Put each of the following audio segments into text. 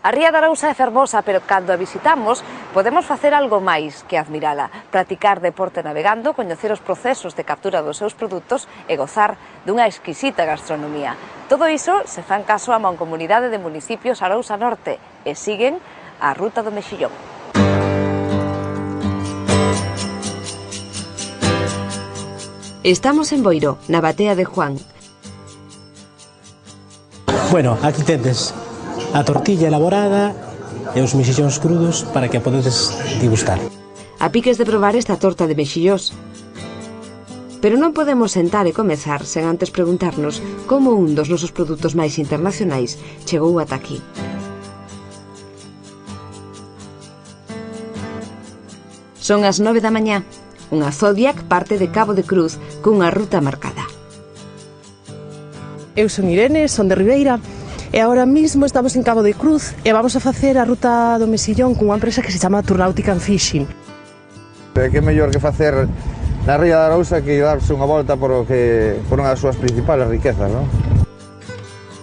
A ría de Arousa é fermosa, pero cando a visitamos podemos facer algo máis que admirala, practicar deporte navegando, coñecer os procesos de captura dos seus produtos e gozar dunha exquisita gastronomía. Todo iso se fan caso á Mancomunidade de Municipios Arousa Norte e siguen a Ruta do Mexillón. Estamos en Boiro, na batea de Juan. Bueno, aquí tendes a tortilla elaborada e os mexillóns crudos para que a podedes degustar. A piques de probar esta torta de mexillós. Pero non podemos sentar e comezar sen antes preguntarnos como un dos nosos produtos máis internacionais chegou ata aquí. Son as 9 da mañá. Unha Zodiac parte de Cabo de Cruz cunha ruta marcada. Eu son Irene, son de Ribeira e agora mesmo estamos en Cabo de Cruz e vamos a facer a ruta do Mexillón cunha empresa que se chama Turnautic and Fishing. Que mellor que facer na ría de Arousa que darse unha volta por unha das súas principales riquezas, non?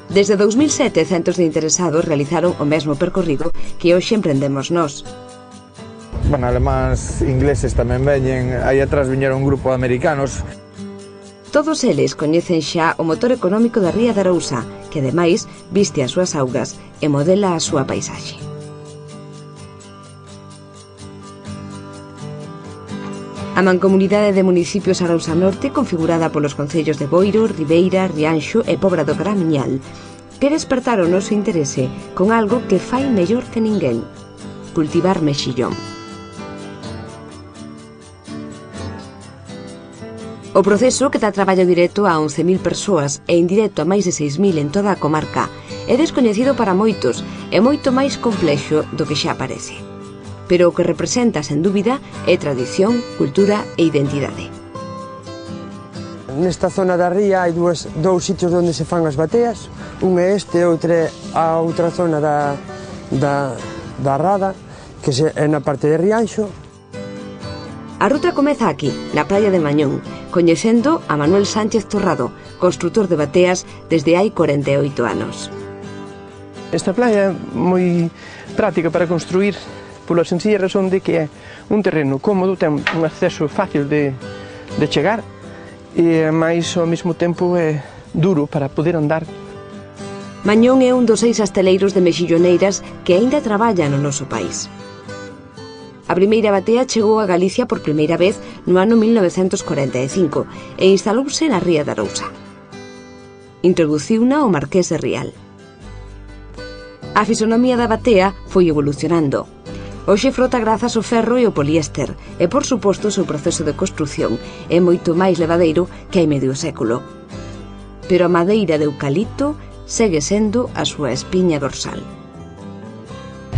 Desde 2007, centos de interesados realizaron o mesmo percorrido que hoxe emprendemos nós. Bueno, alemáns ingleses tamén veñen, aí atrás viñeron un grupo de americanos. Todos eles coñecen xa o motor económico da ría de Arousa, que ademais viste as súas augas e modela a súa paisaxe. A Mancomunidade de Municipios Arousa Norte, configurada polos concellos de Boiro, Ribeira, Rianxo e Pobra do Caramiñal, quere despertar o noso interese con algo que fai mellor que ninguén: cultivar mexillón. O proceso, que dá traballo directo a 11.000 persoas e indirecto a máis de 6.000 en toda a comarca, é descoñecido para moitos e moito máis complexo do que xa parece. Pero o que representa, sen dúbida, é tradición, cultura e identidade. Nesta zona da ría hai dous sitios onde se fan as bateas, un é este e a outra zona da Rada, que é na parte de Rianxo. A ruta comeza aquí, na praia de Mañón, coñecendo a Manuel Sánchez Torrado, construtor de bateas desde hai 48 anos. Esta playa é moi práctica para construir pola sencilla razón de que é un terreno cómodo, ten un acceso fácil de chegar e máis ao mesmo tempo é duro para poder andar. Mañón é un dos 6 asteleiros de mexilloneiras que aínda traballan no noso país. A primeira batea chegou a Galicia por primeira vez no ano 1945 e instalouse na ría de Arousa. Introduciuna o Marqués de Rial. A fisonomía da batea foi evolucionando. Hoxe frota grazas ao ferro e ao poliéster e, por suposto, o seu proceso de construción é moito máis levadeiro que hai medio século. Pero a madeira de eucalipto segue sendo a súa espiña dorsal.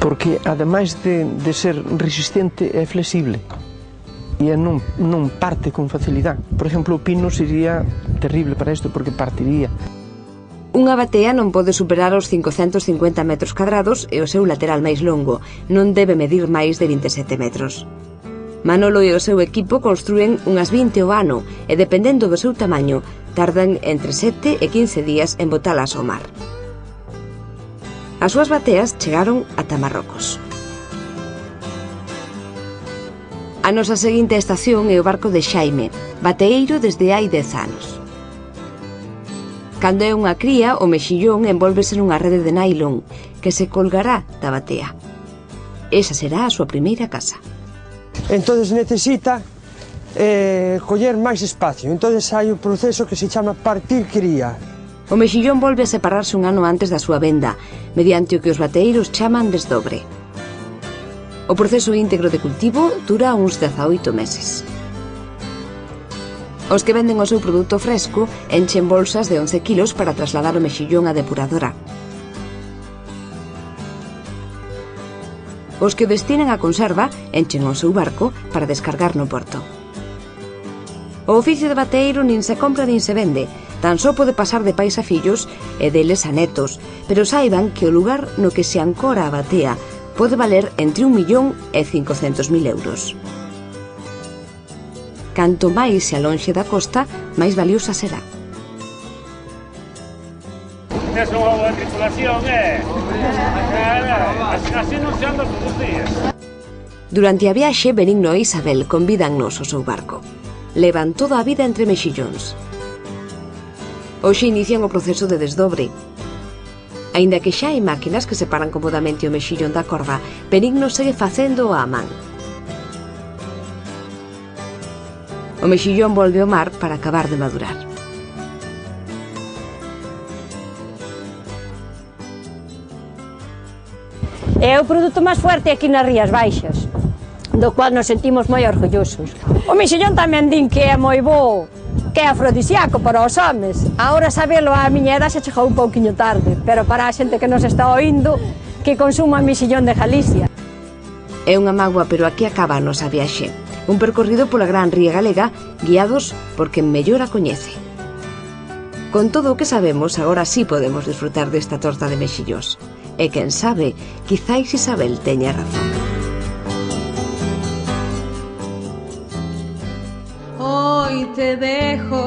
Porque, ademais de ser resistente, é flexible e non parte con facilidade. Por exemplo, o pino sería terrible para isto porque partiría. Unha batea non pode superar os 550 metros cadrados e o seu lateral máis longo non debe medir máis de 27 metros. Manolo e o seu equipo construen unhas 20 ao ano e, dependendo do seu tamaño, tardan entre 7 e 15 días en botalas ao mar. As súas bateas chegaron ata Marrocos. A nosa seguinte estación é o barco de Xaime, bateeiro desde hai 10 anos. Cando é unha cría, o mexillón envólvese nunha rede de nylon que se colgará da batea. Esa será a súa primeira casa. Entonces necesita coller máis espacio. Entonces hai un proceso que se chama partir cría. O mexillón volve a separarse un ano antes da súa venda, mediante o que os bateeiros chaman desdobre. O proceso íntegro de cultivo dura uns 18 meses. Os que venden o seu produto fresco enchen bolsas de 11 kilos para trasladar o mexillón á depuradora. Os que o destinan a conserva enchen o seu barco para descargar no porto. O oficio de bateeiro nin se compra nin se vende, tan só pode pasar de pais a fillos e deles a netos, pero saiban que o lugar no que se ancora a batea pode valer entre 1.000.000 e 500.000 euros. Canto máis se alonxe da costa, máis valiosa será. tes unha boa tripulación, así non se anda todos os días. Durante a viaxe, Benigno e Isabel convídannos ao seu barco. Levan toda a vida entre mexillóns. Hoxe inician o proceso de desdobre. Aínda que xa hai máquinas que separan cómodamente o mexillón da corda, Benigno segue facendo a man. O mexillón volve ao mar para acabar de madurar. É o produto máis fuerte aquí nas Rías Baixas, do cual nos sentimos moi orgullosos. O mexillón tamén din que é moi bo, que é afrodisíaco para os homes. Ahora sabelo a miña edad xa chegou un pouquiño tarde, pero para a xente que nos está oindo, que consuma mexillón de Galicia. É unha mágoa, pero aquí acaba a nosa viaxe. Un percorrido pola gran ría galega, guiados por quen mellor a coñece. Con todo o que sabemos, agora sí podemos disfrutar desta torta de mexillós. E quen sabe, quizáis Isabel teña razón. Hoy te dejo